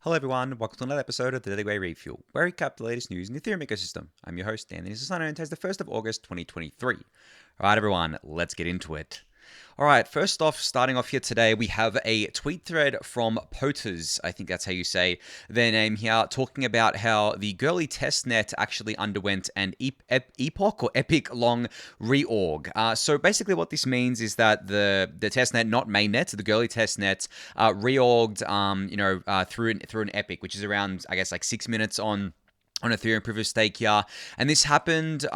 Hello everyone, welcome to another episode of the Daily Gwei Refuel, where we recap the latest news in the Ethereum ecosystem. I'm your host, Anthony Sassano, and today's the 1st of August 2023. Alright everyone, let's get into it. Alright, first off, starting off here today, we have a tweet thread from Poters, I think that's how you say their name here, talking about how the Goerli testnet actually underwent an epoch or epoch-long reorg. So basically what this means is that the testnet, not mainnet, the Goerli testnet, reorged, through an epoch, which is around, I guess, like 6 minutes on Ethereum proof of stake here. And this happened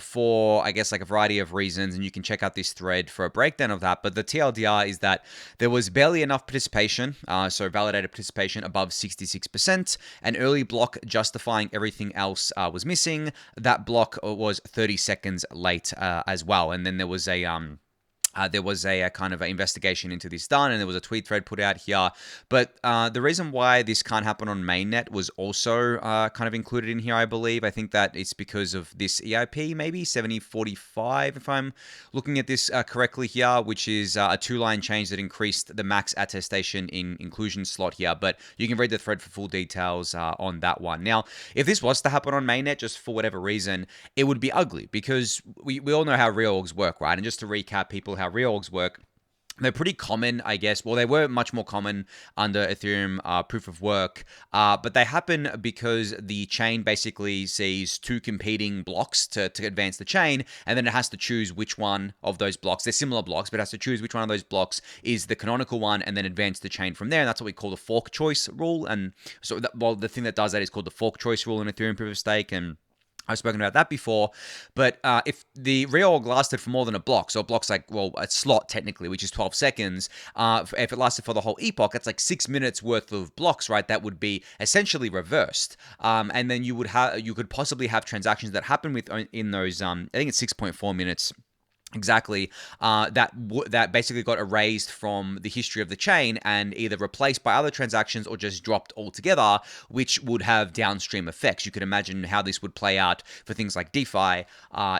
for, I guess, like a variety of reasons, and you can check out this thread for a breakdown of that. But the TLDR is that there was barely enough participation, so validated participation above 66%. An early block justifying everything else was missing. That block was 30 seconds late as well. And then there was a kind of investigation into this done, and there was a tweet thread put out here. But the reason why this can't happen on mainnet was also kind of included in here, I believe. I think that it's because of this EIP, maybe 7045, if I'm looking at this correctly here, which is a two-line change that increased the max attestation in inclusion slot here. But you can read the thread for full details on that one. Now, if this was to happen on mainnet, just for whatever reason, it would be ugly, because we all know how reorgs work, right? And just to recap people how reorgs work, they're pretty common, I guess. Well, they were much more common under Ethereum proof of work, but they happen because the chain basically sees two competing blocks to advance the chain, and then it has to choose which one of those blocks. They're similar blocks, but it has to choose which one of those blocks is the canonical one, and then advance the chain from there. And that's what we call the fork choice rule. And so, the thing that does that is called the fork choice rule in Ethereum proof of stake, and I've spoken about that before. But if the reorg lasted for more than a block, so a block's like, well, a slot technically, which is 12 seconds, if it lasted for the whole epoch, that's like 6 minutes worth of blocks, right? That would be essentially reversed. And then you could possibly have transactions that happen in those, I think it's 6.4 minutes. Exactly, that basically got erased from the history of the chain and either replaced by other transactions or just dropped altogether, which would have downstream effects. You could imagine how this would play out for things like DeFi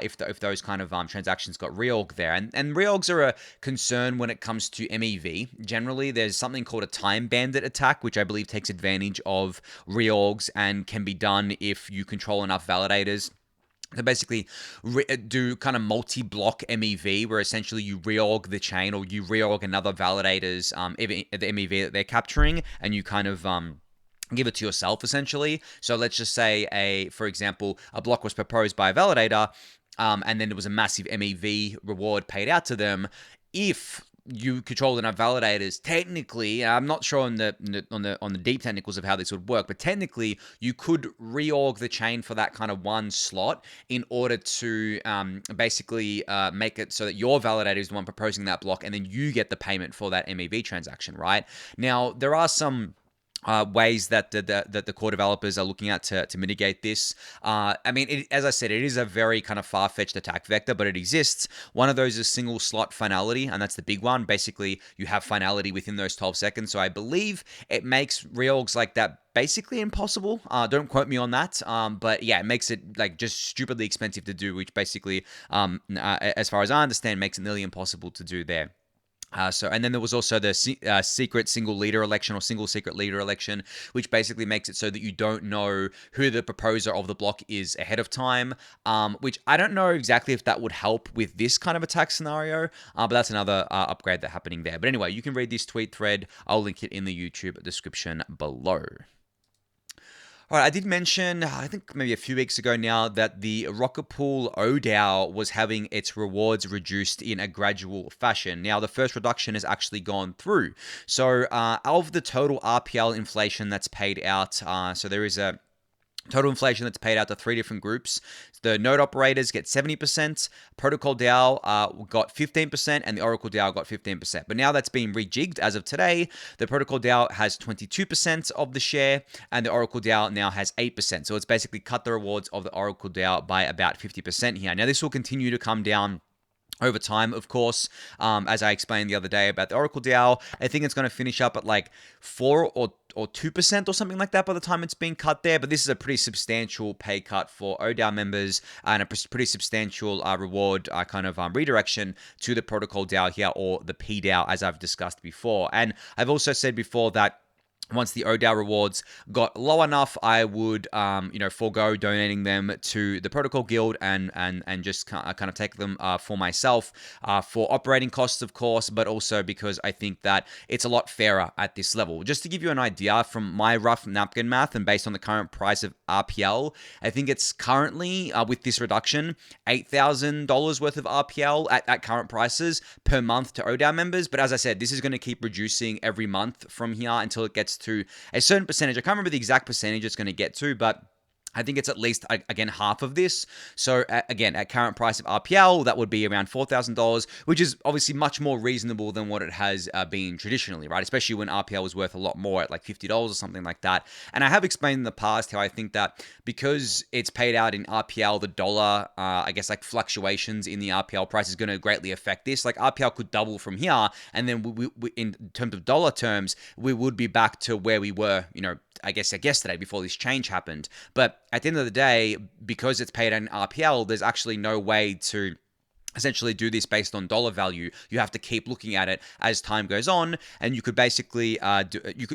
if those kind of transactions got reorg there. And reorgs are a concern when it comes to MEV. Generally, there's something called a time bandit attack, which I believe takes advantage of reorgs and can be done if you control enough validators to basically do kind of multi-block MEV, where essentially you reorg the chain or you reorg another validator's the MEV that they're capturing, and you kind of give it to yourself essentially. So let's just say for example, a block was proposed by a validator, and then there was a massive MEV reward paid out to them. If you control enough validators, technically, I'm not sure on the deep technicals of how this would work, but technically you could reorg the chain for that kind of one slot in order to basically make it so that your validator is the one proposing that block, and then you get the payment for that MEV transaction, right? Now, there are some ways that the core developers are looking at to mitigate this. I mean, as I said, it is a very kind of far-fetched attack vector, but it exists. One of those is single slot finality, and that's the big one. Basically, you have finality within those 12 seconds. So I believe it makes reorgs like that basically impossible. Don't quote me on that. But yeah, it makes it like just stupidly expensive to do, which basically, as far as I understand, makes it nearly impossible to do there. And then there was also the secret single leader election or single secret leader election, which basically makes it so that you don't know who the proposer of the block is ahead of time, which I don't know exactly if that would help with this kind of attack scenario, but that's another upgrade that's happening there. But anyway, you can read this tweet thread. I'll link it in the YouTube description below. All right, I did mention, I think maybe a few weeks ago now, that the Rocket Pool oDAO was having its rewards reduced in a gradual fashion. Now, the first reduction has actually gone through. So, of the total RPL inflation that's paid out, so there is a total inflation that's paid out to 3 different groups. The node operators get 70%, Protocol DAO got 15%, and the Oracle DAO got 15%. But now that's been rejigged as of today. The Protocol DAO has 22% of the share, and the Oracle DAO now has 8%. So it's basically cut the rewards of the Oracle DAO by about 50% here. Now this will continue to come down over time, of course, as I explained the other day about the Oracle DAO. I think it's going to finish up at like 4 or 2% or something like that by the time it's being cut there. But this is a pretty substantial pay cut for oDAO members and a pretty substantial reward kind of redirection to the Protocol DAO here, or the PDAO, as I've discussed before. And I've also said before that once the oDAO rewards got low enough, I would, forego donating them to the Protocol Guild and just kind of take them for myself for operating costs, of course, but also because I think that it's a lot fairer at this level. Just to give you an idea from my rough napkin math and based on the current price of RPL, I think it's currently, with this reduction, $8,000 worth of RPL at current prices per month to oDAO members. But as I said, this is going to keep reducing every month from here until it gets to a certain percentage. I can't remember the exact percentage it's going to get to, but I think it's at least, again, half of this. So, again, at current price of RPL, that would be around $4,000, which is obviously much more reasonable than what it has been traditionally, right? Especially when RPL was worth a lot more at like $50 or something like that. And I have explained in the past how I think that because it's paid out in RPL, the dollar, like fluctuations in the RPL price is going to greatly affect this. Like RPL could double from here, and then we in terms of dollar terms, we would be back to where we were, I guess yesterday before this change happened. But at the end of the day, because it's paid in RPL, there's actually no way to essentially do this based on dollar value. You have to keep looking at it as time goes on, and you could basically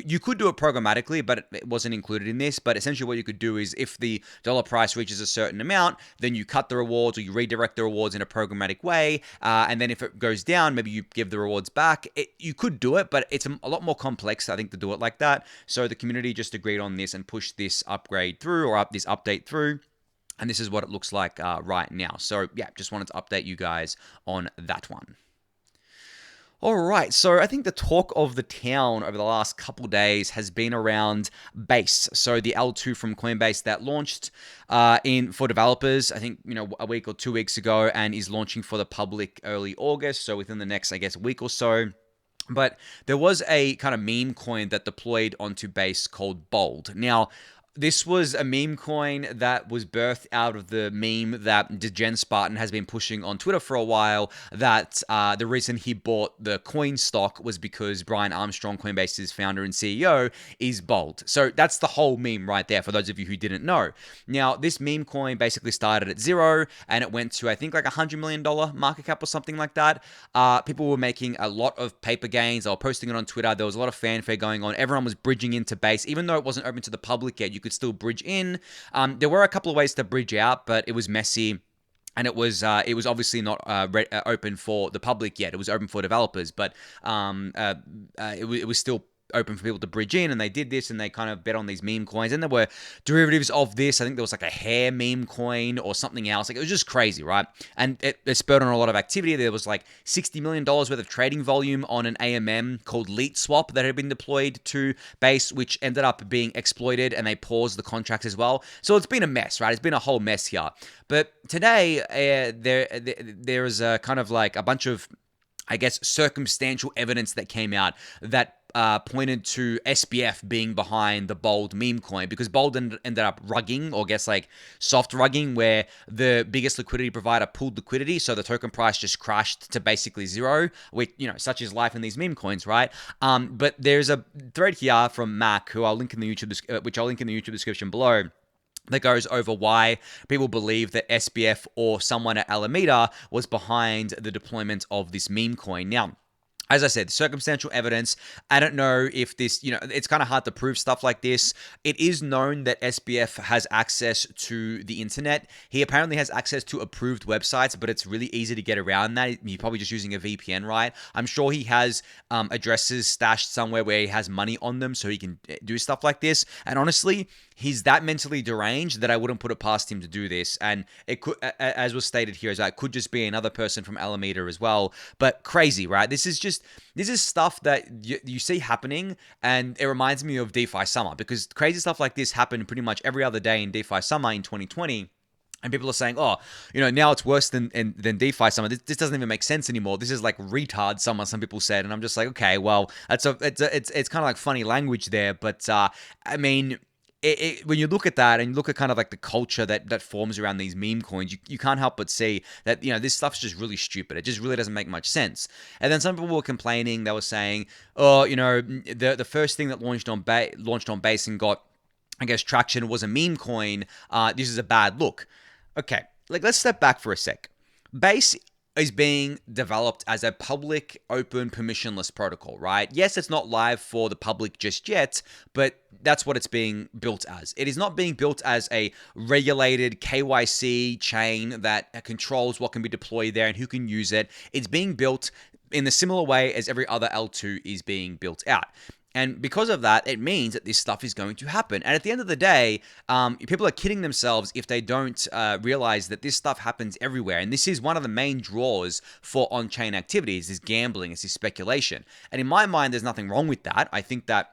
you could do it programmatically, but it wasn't included in this. But essentially what you could do is if the dollar price reaches a certain amount, then you cut the rewards or you redirect the rewards in a programmatic way, and then if it goes down, maybe you give the rewards back. You could do it, but it's a lot more complex, I think, to do it like that. So the community just agreed on this and pushed this upgrade through, or this update through. And this is what it looks like right now. So yeah, just wanted to update you guys on that one. All right, so I think the talk of the town over the last couple days has been around Base. So the L2 from Coinbase that launched for developers, I think, a week or 2 weeks ago, and is launching for the public early August. So within the next, I guess, week or so. But there was a kind of meme coin that deployed onto Base called Bold. Now, this was a meme coin that was birthed out of the meme that degens Spartan has been pushing on Twitter for a while, that the reason he bought the coin stock was because Brian Armstrong, Coinbase's founder and CEO, is bald. So that's the whole meme right there, for those of you who didn't know. Now, this meme coin basically started at 0, and it went to, I think, like $100 million market cap or something like that. People were making a lot of paper gains. They were posting it on Twitter. There was a lot of fanfare going on. Everyone was bridging into Base. Even though it wasn't open to the public yet, you could still bridge in. There were a couple of ways to bridge out, but it was messy. And it was obviously not open for the public yet. It was open for developers, but it was still open for people to bridge in, and they did this, and they kind of bet on these meme coins, and there were derivatives of this. I think there was like a hair meme coin or something else. Like, it was just crazy, right? And it spurred on a lot of activity. There was like $60 million worth of trading volume on an AMM called Leet Swap that had been deployed to Base, which ended up being exploited, and they paused the contracts as well. So it's been a mess, right? It's been a whole mess here. But today, there is a kind of like a bunch of, I guess, circumstantial evidence that came out that pointed to SBF being behind the Bold meme coin, because Bold ended up rugging, or I guess like soft rugging, where the biggest liquidity provider pulled liquidity, so the token price just crashed to basically 0, which, such is life in these meme coins, right? But there's a thread here from Mac, who I'll link in the YouTube description below, that goes over why people believe that SBF or someone at Alameda was behind the deployment of this meme coin. Now, as I said, circumstantial evidence. I don't know if this, it's kind of hard to prove stuff like this. It is known that SBF has access to the internet. He apparently has access to approved websites, but it's really easy to get around that. He's probably just using a VPN, right? I'm sure he has addresses stashed somewhere where he has money on them so he can do stuff like this. And honestly, he's that mentally deranged that I wouldn't put it past him to do this. And it could, as was stated here, it could just be another person from Alameda as well. But crazy, right? This is stuff that you see happening, and it reminds me of DeFi Summer, because crazy stuff like this happened pretty much every other day in DeFi Summer in 2020. And people are saying, now it's worse than DeFi Summer. This doesn't even make sense anymore. This is like retard Summer, some people said. And I'm just like, okay, well, it's kind of like funny language there. But I mean, when you look at that and you look at kind of like the culture that forms around these meme coins, you can't help but see that, this stuff's just really stupid. It just really doesn't make much sense. And then some people were complaining. They were saying, the first thing that launched on Base and got, I guess, traction was a meme coin. This is a bad look. Okay, let's step back for a sec. Base is being developed as a public, open, permissionless protocol, right? Yes, it's not live for the public just yet, but that's what it's being built as. It is not being built as a regulated KYC chain that controls what can be deployed there and who can use it. It's being built in the similar way as every other L2 is being built out. And because of that, it means that this stuff is going to happen. And at the end of the day, people are kidding themselves if they don't realize that this stuff happens everywhere. And this is one of the main draws for on-chain activities, is gambling, is speculation. And in my mind, there's nothing wrong with that. I think that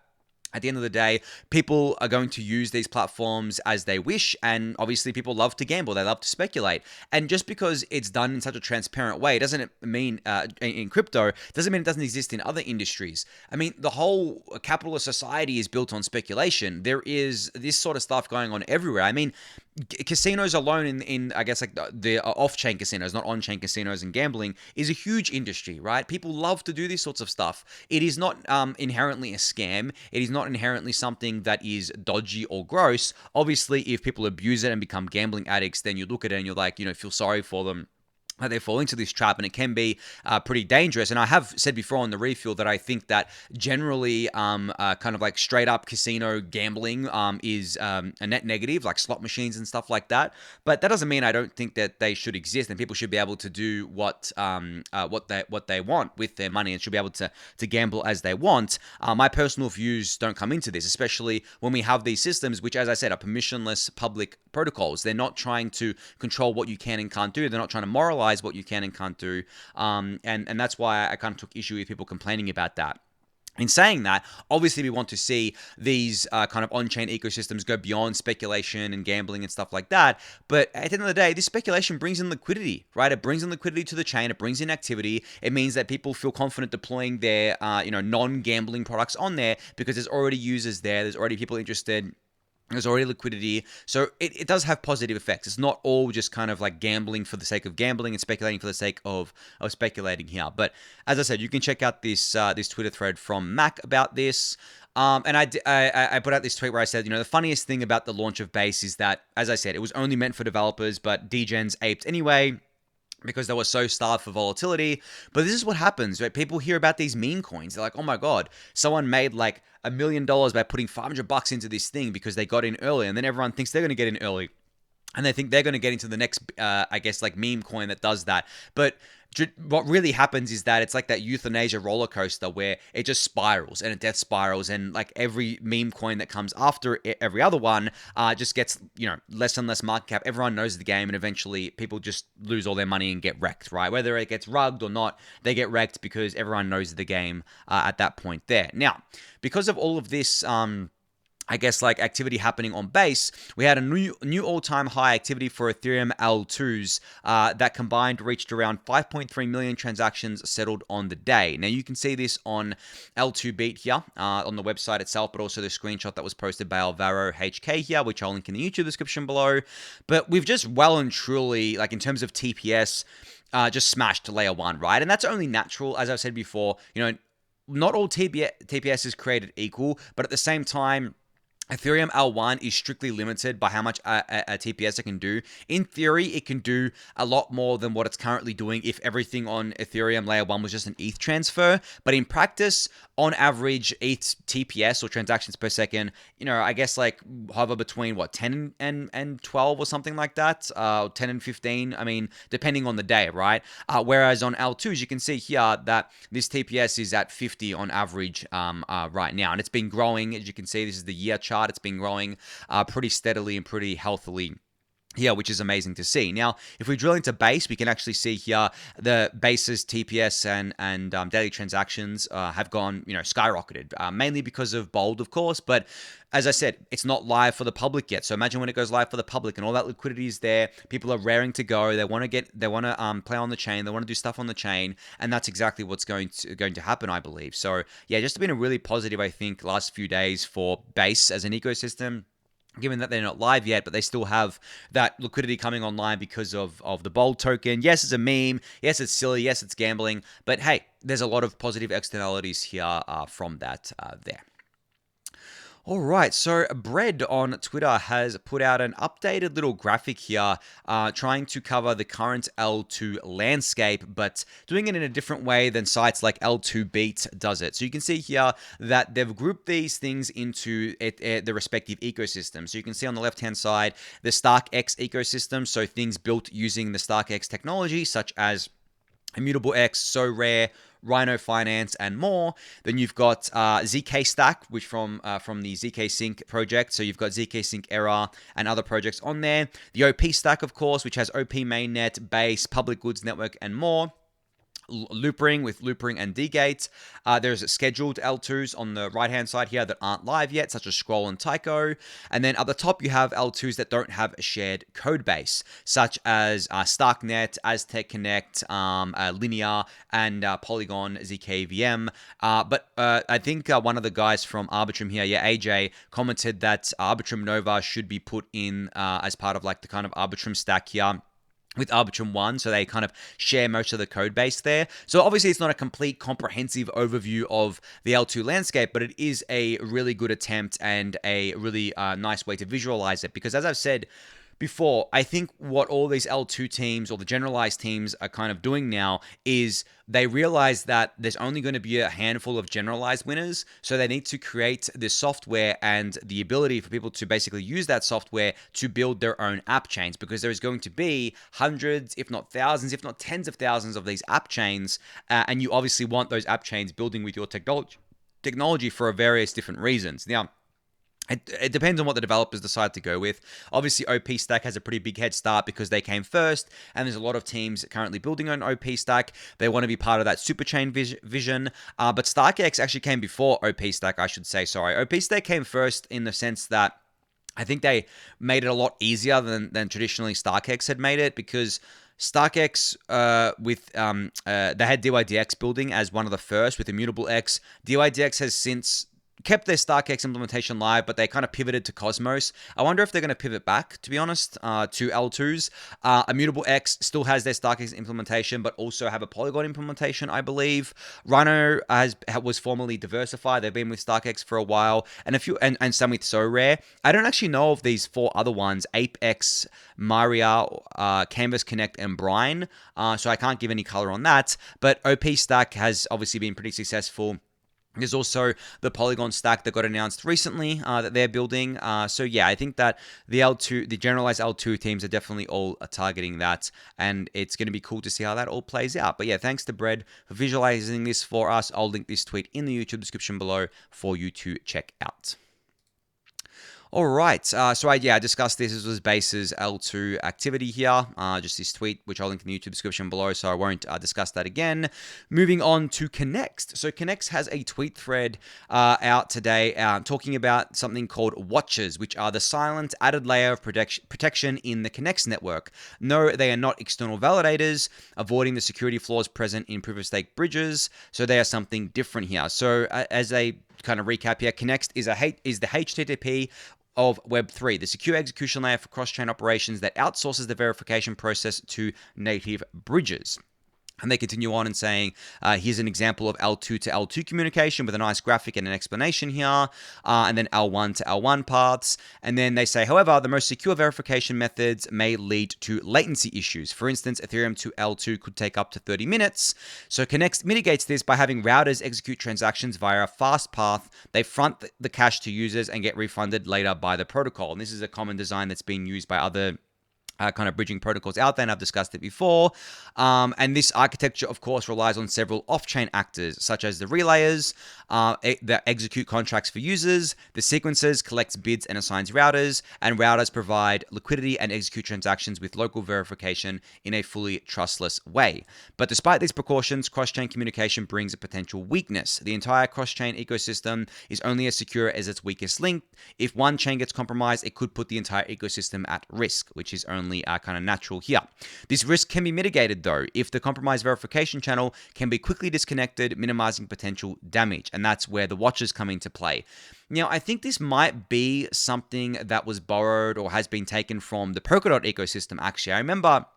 at the end of the day, people are going to use these platforms as they wish, and obviously people love to gamble, they love to speculate. And just because it's done in such a transparent way doesn't mean, in crypto, doesn't mean it doesn't exist in other industries. I mean, the whole capitalist society is built on speculation. There is this sort of stuff going on everywhere. I mean, casinos alone in I guess like the off-chain casinos, not on-chain casinos, and gambling is a huge industry, right? People love to do these sorts of stuff. It is not inherently a scam. It is not inherently something that is dodgy or gross. Obviously, if people abuse it and become gambling addicts, then you look at it and you're like, feel sorry for them, that they fall into this trap, and it can be pretty dangerous. And I have said before on the refuel that I think that generally kind of like straight up casino gambling is a net negative, like slot machines and stuff like that. But that doesn't mean I don't think that they should exist, and people should be able to do what they want with their money, and should be able to gamble as they want. My personal views don't come into this, especially when we have these systems, which, as I said, are permissionless public protocols. They're not trying to control what you can and can't do. They're not trying to moralize what you can and can't do. And that's why I kind of took issue with people complaining about that. In saying that, obviously we want to see these kind of on-chain ecosystems go beyond speculation and gambling and stuff like that. But at the end of the day, this speculation brings in liquidity, right? It brings in liquidity to the chain. It brings in activity. It means that people feel confident deploying their non-gambling products on there because there's already users there. There's already people interested. There's already liquidity. So it does have positive effects. It's not all just kind of like gambling for the sake of gambling and speculating for the sake of speculating here. But as I said, you can check out this Twitter thread from Mac about this. And I put out this tweet where I said, the funniest thing about the launch of Base is that, as I said, it was only meant for developers, but degens aped anyway, because they were so starved for volatility. But this is what happens, right? People hear about these meme coins. They're like, oh my God, someone made like $1 million by putting $500 into this thing because they got in early. And then everyone thinks they're going to get in early. And they think they're going to get into the next, I guess, like meme coin that does that. But what really happens is that it's like that euthanasia roller coaster where it just spirals and it death spirals, and like every meme coin that comes after every other one just gets less and less market cap. Everyone knows the game, and eventually people just lose all their money and get wrecked, right? Whether it gets rugged or not, they get wrecked because everyone knows the game at that point there. Now, because of all of this I guess like activity happening on Base, we had a new all-time high activity for Ethereum L2s that combined reached around 5.3 million transactions settled on the day. Now you can see this on L2 Beat here on the website itself, but also the screenshot that was posted by Alvaro HK here, which I'll link in the YouTube description below. But we've just well and truly, like in terms of TPS, just smashed layer 1, right? And that's only natural, as I've said before. Not all TPS is created equal, but at the same time, Ethereum L1 is strictly limited by how much a TPS it can do. In theory, it can do a lot more than what it's currently doing if everything on Ethereum Layer 1 was just an ETH transfer. But in practice, on average, ETH TPS, or transactions per second, I guess like hover between 10 and 12 or something like that, 10 and 15, I mean, depending on the day, right? Whereas on L2s, you can see here that this TPS is at 50 on average right now. And it's been growing, as you can see, this is the year chart. It's been growing pretty steadily and pretty healthily here, which is amazing to see. Now, if we drill into Base, we can actually see here the Base's TPS and daily transactions have gone, skyrocketed, mainly because of Bold, of course. But as I said, it's not live for the public yet. So imagine when it goes live for the public and all that liquidity is there. People are raring to go. They want to play on the chain. They want to do stuff on the chain, and that's exactly what's going to happen, I believe. So yeah, just been a really positive, I think, last few days for Base as an ecosystem, given that they're not live yet, but they still have that liquidity coming online because of the Bold token. Yes, it's a meme. Yes, it's silly. Yes, it's gambling. But hey, there's a lot of positive externalities here from that there. All right, so Bread on Twitter has put out an updated little graphic here trying to cover the current L2 landscape, but doing it in a different way than sites like L2 Beat does it. So you can see here that they've grouped these things into the respective ecosystem. So you can see on the left-hand side, the StarkX ecosystem, so things built using the StarkX technology, such as Immutable X, So Rare, Rhino Finance, and more. Then you've got ZK Stack, which from the ZK Sync project. So you've got ZK Sync Error and other projects on there. The OP Stack, of course, which has OP Mainnet, Base, Public Goods Network, and more. Loopring with Loopring and dgate. There's scheduled L2s on the right-hand side here that aren't live yet, such as Scroll and Tycho. And then at the top, you have L2s that don't have a shared code base, such as Starknet, Aztec Connect, Linear, and Polygon ZKVM. But I think one of the guys from Arbitrum here, AJ, commented that Arbitrum Nova should be put in as part of like the kind of Arbitrum stack here with Arbitrum 1, so they kind of share most of the code base there. So obviously it's not a complete comprehensive overview of the L2 landscape, but it is a really good attempt and a really nice way to visualize it. Because as I've said before, I think what all these L2 teams or the generalized teams are kind of doing now is they realize that there's only going to be a handful of generalized winners. So they need to create this software and the ability for people to basically use that software to build their own app chains, because there is going to be hundreds, if not thousands, if not tens of thousands of these app chains. And you obviously want those app chains building with your technology for various different reasons. Now, it depends on what the developers decide to go with. Obviously, OP Stack has a pretty big head start because they came first, and there's a lot of teams currently building on OP Stack. They want to be part of that superchain vision. But StarkX actually came before OP Stack, I should say. Sorry, OP Stack came first in the sense that I think they made it a lot easier than traditionally StarkX had made it, because StarkX they had DYDX building as one of the first with Immutable X. DYDX has since kept their StarkX implementation live, but they kind of pivoted to Cosmos. I wonder if they're going to pivot back, to be honest, to L2s. Immutable X still has their StarkX implementation, but also have a Polygon implementation, I believe. Rhino was formerly diversified. They've been with StarkX for a while, and some with So Rare. I don't actually know of these four other ones: ApeX, Maria, Canvas Connect, and Brine. So I can't give any color on that. But OP Stack has obviously been pretty successful. There's also the Polygon stack that got announced recently that they're building. So yeah, I think that the generalized L2 teams are definitely all targeting that, and it's going to be cool to see how that all plays out. But yeah, thanks to Bread for visualizing this for us. I'll link this tweet in the YouTube description below for you to check out. All right, so I discussed this. This was Base's L2 activity here, just this tweet, which I'll link in the YouTube description below, so I won't discuss that again. Moving on to Connext. So Connext has a tweet thread out today talking about something called watches, which are the silent added layer of protection in the Connext network. No, they are not external validators, avoiding the security flaws present in proof-of-stake bridges, so they are something different here. So as a kind of recap here, Connext is the HTTP of Web3, the secure execution layer for cross-chain operations that outsources the verification process to native bridges. And they continue on and saying, here's an example of L2 to L2 communication with a nice graphic and an explanation here, and then L1 to L1 paths. And then they say, however, the most secure verification methods may lead to latency issues. For instance, Ethereum to L2 could take up to 30 minutes. So Connext mitigates this by having routers execute transactions via a fast path. They front the cash to users and get refunded later by the protocol. And this is a common design that's being used by other kind of bridging protocols out there, and I've discussed it before. And this architecture, of course, relies on several off-chain actors, such as the relayers that execute contracts for users, the sequencers collects bids and assigns routers, and routers provide liquidity and execute transactions with local verification in a fully trustless way. But despite these precautions, cross-chain communication brings a potential weakness. The entire cross-chain ecosystem is only as secure as its weakest link. If one chain gets compromised, it could put the entire ecosystem at risk, which is only kind of natural here. This risk can be mitigated, though, if the compromised verification channel can be quickly disconnected, minimizing potential damage. And that's where the watches come into play. Now, I think this might be something that was borrowed or has been taken from the Polkadot ecosystem, actually. I remember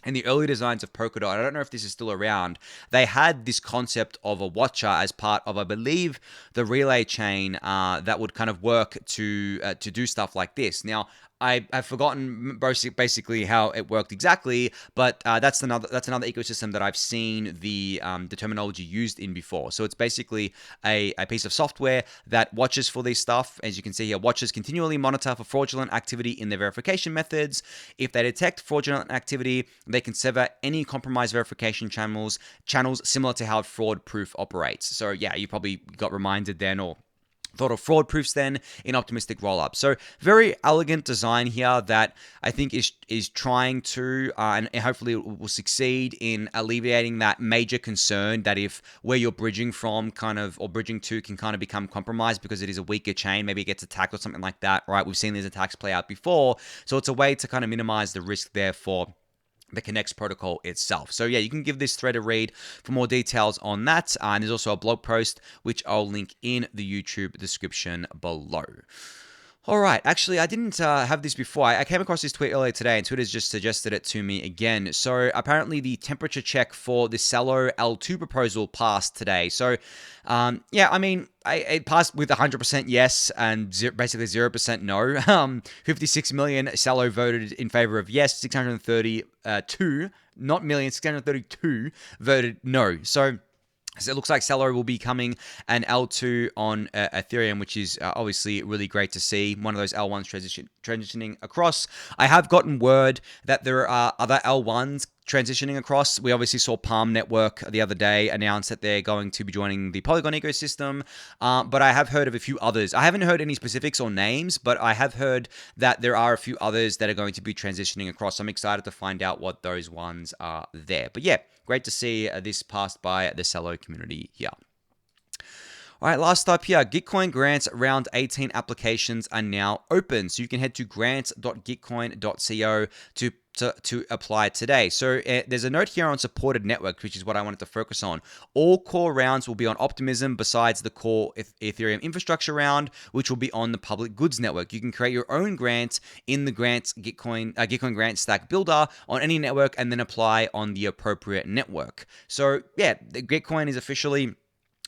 in the early designs of Polkadot, I don't know if this is still around, they had this concept of a watcher as part of, I believe, the relay chain that would kind of work to do stuff like this. Now, I've forgotten basically how it worked exactly, but that's another ecosystem that I've seen the terminology used in before. So it's basically a piece of software that watches for this stuff. As you can see here, watchers continually monitor for fraudulent activity in their verification methods. If they detect fraudulent activity, they can sever any compromised verification channels similar to how fraud proof operates. So yeah, you probably got reminded then, or thought of fraud proofs then in optimistic rollup. So very elegant design here that I think is trying to and hopefully it will succeed in alleviating that major concern that if where you're bridging from or bridging to can kind of become compromised because it is a weaker chain, maybe it gets attacked or something like that, right? We've seen these attacks play out before. So it's a way to kind of minimize the risk there for the Connext protocol itself. So yeah, you can give this thread a read for more details on that. And there's also a blog post, which I'll link in the YouTube description below. All right. Actually, I didn't have this before. I came across this tweet earlier today, and Twitter's just suggested it to me again. So apparently the temperature check for the Celo L2 proposal passed today. So yeah, I mean, it passed with 100% yes and basically 0% no. 56 million Celo voted in favor of yes, 632, not million, 632 voted no. So it looks like Celo will be becoming an L2 on Ethereum, which is obviously really great to see. One of those L1s transitioning across. I have gotten word that there are other L1s transitioning across. We obviously saw Palm Network the other day announce that they're going to be joining the Polygon ecosystem, but I have heard of a few others. I haven't heard any specifics or names, but I have heard that there are a few others that are going to be transitioning across. I'm excited to find out what those ones are there. But yeah, great to see this passed by the Celo community here. All right, last up here, Gitcoin Grants Round 18 applications are now open. So you can head to grants.gitcoin.co to apply today. So there's a note here on supported networks, which is what I wanted to focus on. All core rounds will be on Optimism besides the core Ethereum infrastructure round, which will be on the public goods network. You can create your own grant in the Grants Gitcoin Grant Stack Builder on any network and then apply on the appropriate network. So yeah, the Gitcoin is officially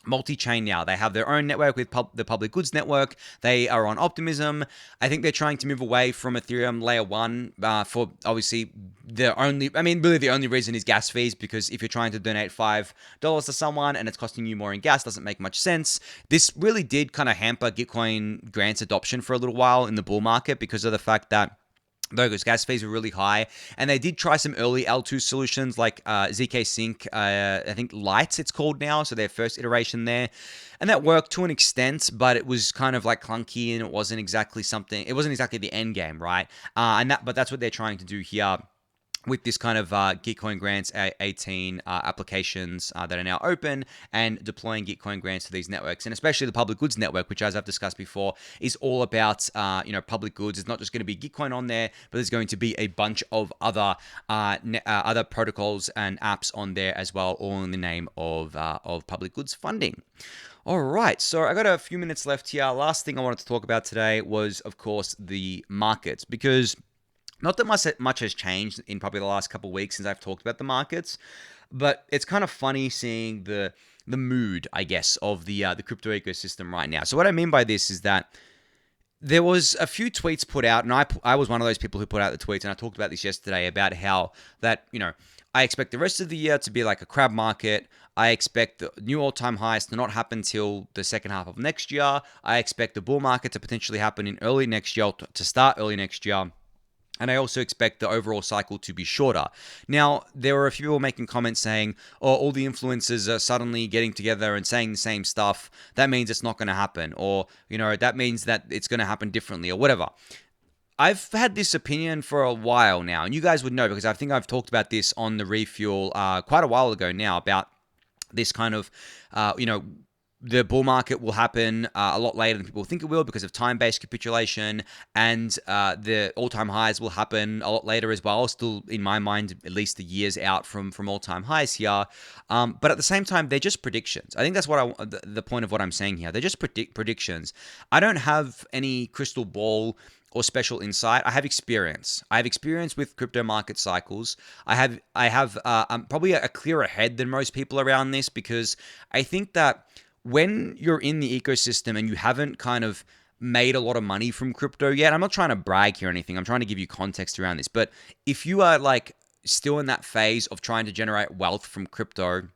multi-chain now. They have their own network with the public goods network. They are on Optimism. I think they're trying to move away from Ethereum layer 1 for obviously the only reason is gas fees, because if you're trying to donate $5 to someone and it's costing you more in gas, doesn't make much sense. This really did kind of hamper Gitcoin grants adoption for a little while in the bull market because of the fact that those gas fees were really high, and they did try some early L2 solutions like ZK Sync, I think Lights it's called now, so their first iteration there, and that worked to an extent, but it was kind of like clunky and it wasn't exactly the end game, right? But that's what they're trying to do here with this kind of Gitcoin Grants 18 applications that are now open and deploying Gitcoin grants to these networks, and especially the public goods network, which, as I've discussed before, is all about public goods. It's not just going to be Gitcoin on there, but there's going to be a bunch of other protocols and apps on there as well, all in the name of public goods funding. All right, so I got a few minutes left here. Last thing I wanted to talk about today was, of course, the markets, because not that much has changed in probably the last couple of weeks since I've talked about the markets, but it's kind of funny seeing the mood, I guess, of the crypto ecosystem right now. So what I mean by this is that there was a few tweets put out, and I was one of those people who put out the tweets, and I talked about this yesterday about how that, I expect the rest of the year to be like a crab market. I expect the new all-time highs to not happen till the second half of next year. I expect the bull market to potentially happen in early next year, to start early next year. And I also expect the overall cycle to be shorter. Now, there were a few people making comments saying, oh, all the influencers are suddenly getting together and saying the same stuff. That means it's not going to happen. Or, that means that it's going to happen differently or whatever. I've had this opinion for a while now, and you guys would know because I think I've talked about this on the Refuel quite a while ago now about this kind of, the bull market will happen a lot later than people think it will because of time-based capitulation, and the all-time highs will happen a lot later as well. Still, in my mind, at least the years out from all-time highs here. But at the same time, they're just predictions. I think that's what the point of what I'm saying here. They're just predictions. I don't have any crystal ball or special insight. I have experience. I have experience with crypto market cycles. I'm probably a clearer head than most people around this, because I think that when you're in the ecosystem and you haven't kind of made a lot of money from crypto yet, I'm not trying to brag here or anything, I'm trying to give you context around this, but if you are like still in that phase of trying to generate wealth from crypto,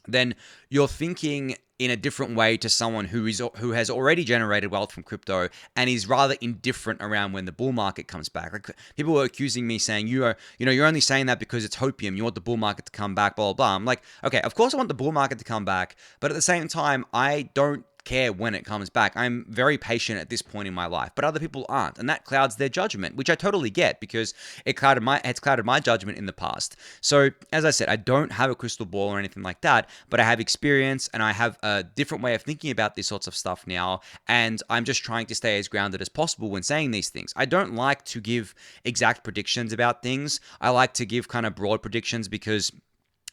then you're thinking in a different way to someone who has already generated wealth from crypto and is rather indifferent around when the bull market comes back. Like, people were accusing me saying, you're only saying that because it's hopium. You want the bull market to come back, blah, blah, blah. I'm like, okay, of course I want the bull market to come back, but at the same time, I don't care when it comes back. I'm very patient at this point in my life, but other people aren't, and that clouds their judgment, which I totally get, because it's clouded my judgment in the past. So as I said, I don't have a crystal ball or anything like that, but I have experience and I have a different way of thinking about these sorts of stuff now, and I'm just trying to stay as grounded as possible when saying these things. I don't like to give exact predictions about things. I like to give kind of broad predictions, because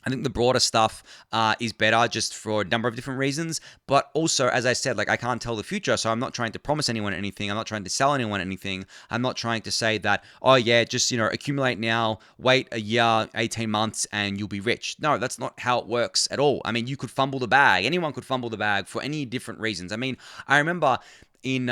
I think the broader stuff is better, just for a number of different reasons. But also, as I said, like, I can't tell the future, so I'm not trying to promise anyone anything. I'm not trying to sell anyone anything. I'm not trying to say that, oh yeah, just, accumulate now, wait a year, 18 months, and you'll be rich. No, that's not how it works at all. I mean, you could fumble the bag. Anyone could fumble the bag for any different reasons. I mean, I remember in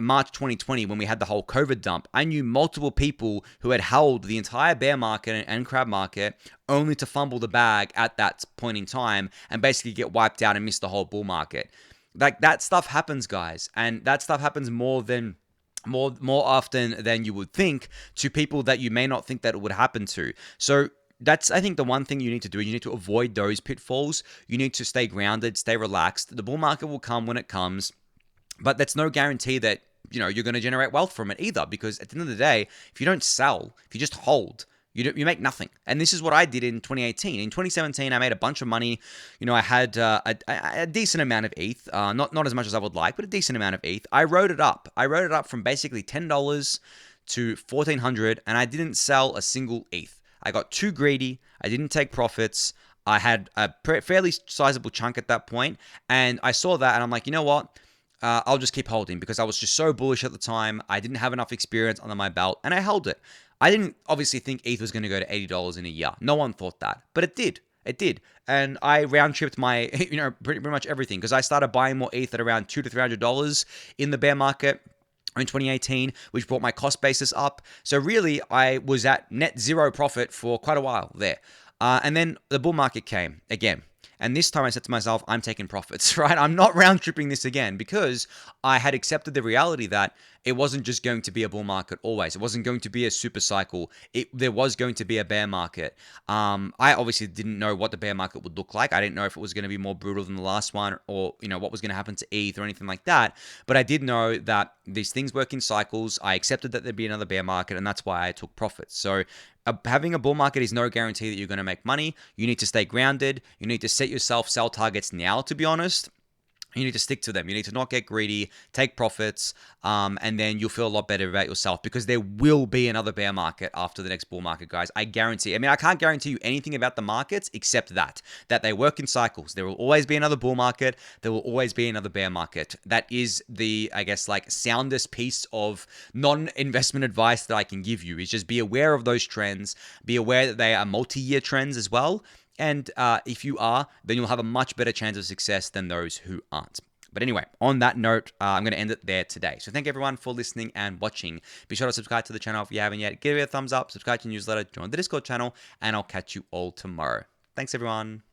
March 2020, when we had the whole COVID dump, I knew multiple people who had held the entire bear market and crab market only to fumble the bag at that point in time and basically get wiped out and miss the whole bull market. Like, that stuff happens, guys, and that stuff happens more often than you would think to people that you may not think that it would happen to. So that's, I think, the one thing you need to do. You need to avoid those pitfalls. You need to stay grounded, stay relaxed. The bull market will come when it comes. But that's no guarantee that, you're going to generate wealth from it either, because at the end of the day, if you don't sell, if you just hold, you make nothing. And this is what I did in 2018. In 2017, I made a bunch of money. I had a decent amount of ETH, not as much as I would like, but a decent amount of ETH. I wrote it up. I wrote it up from basically $10 to $1,400, and I didn't sell a single ETH. I got too greedy. I didn't take profits. I had a fairly sizable chunk at that point, and I saw that, and I'm like, you know what? I'll just keep holding, because I was just so bullish at the time. I didn't have enough experience under my belt, and I held it. I didn't obviously think ETH was going to go to $80 in a year. No one thought that, but it did. It did. And I round tripped my, pretty much everything, because I started buying more ETH at around $200 to $300 in the bear market in 2018, which brought my cost basis up. So really, I was at net zero profit for quite a while there. And then the bull market came again. And this time I said to myself, I'm taking profits, right? I'm not round tripping this again, because I had accepted the reality that it wasn't just going to be a bull market always. It wasn't going to be a super cycle. There was going to be a bear market. I obviously didn't know what the bear market would look like. I didn't know if it was going to be more brutal than the last one, or, what was going to happen to ETH or anything like that. But I did know that these things work in cycles. I accepted that there'd be another bear market, and that's why I took profits. So having a bull market is no guarantee that you're going to make money. You need to stay grounded. You need to set yourself sell targets now, to be honest. You need to stick to them. You need to not get greedy, take profits, and then you'll feel a lot better about yourself, because there will be another bear market after the next bull market, guys. I guarantee. I mean, I can't guarantee you anything about the markets except that they work in cycles. There will always be another bull market. There will always be another bear market. That is the, I guess, like, soundest piece of non-investment advice that I can give you, is just be aware of those trends. Be aware that they are multi-year trends as well. And if you are, then you'll have a much better chance of success than those who aren't. But anyway, on that note, I'm going to end it there today. So thank everyone for listening and watching. Be sure to subscribe to the channel if you haven't yet. Give it a thumbs up, subscribe to the newsletter, join the Discord channel, and I'll catch you all tomorrow. Thanks, everyone.